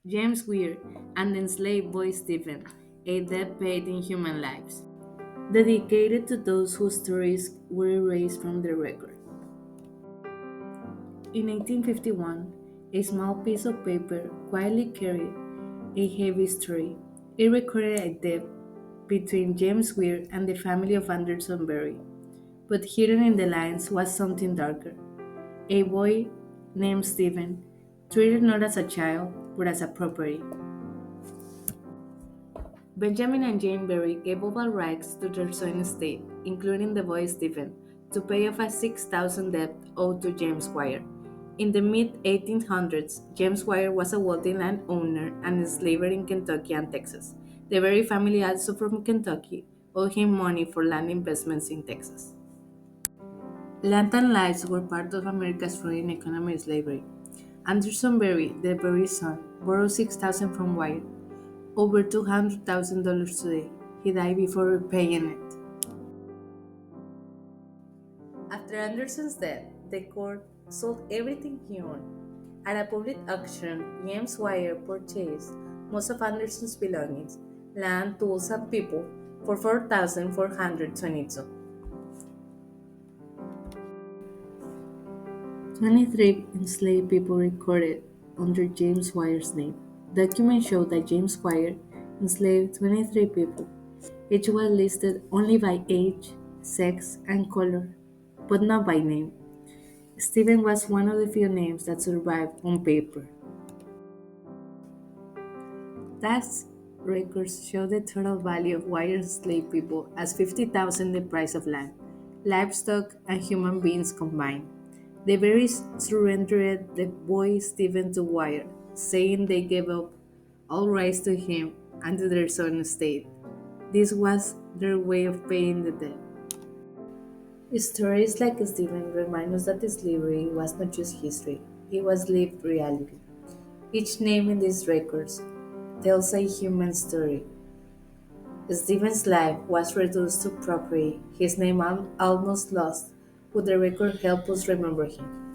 James Wier, and the enslaved boy Stephen, a debt paid in human lives, dedicated to those whose stories were erased from the record. In 1851, a small piece of paper quietly carried a heavy story. It recorded a debt between James Weir and the family of Anderson Berry, but hidden in the lines was something darker. A boy named Stephen, treated not as a child, but as a property. Benjamin and Jane Berry gave up all rights to their son estate, including the boy Stephen, to pay off a 6,000 debt owed to James Wire. In the mid 1800s, James Wire was a wealthy landowner and a slaver in Kentucky and Texas. The Berry family, also from Kentucky, owed him money for land investments in Texas. Land and lives were part of America's growing economic slavery. Anderson Berry, the Berry's son, borrowed 6,000 from Wire, over $200,000 today. He died before repaying it. After Anderson's death, the court sold everything he owned. At a public auction, James Wire purchased most of Anderson's belongings, land, tools, and people, for 4,422. 23 enslaved people recorded under James Wire's name. Documents show that James Wire enslaved 23 people. Each was listed only by age, sex, and color, but not by name. Stephen was one of the few names that survived on paper. Tax records show the total value of Wire's enslaved people as 50,000 the price of land, livestock, and human beings combined. The Berries surrendered the boy Stephen to Wire, saying they gave up all rights to him and to their son estate. This was their way of paying the debt. Stories like Stephen remind us that slavery was not just history, it was lived reality. Each name in these records tells a human story. Stephen's life was reduced to property, his name almost lost, but the record helps us remember him.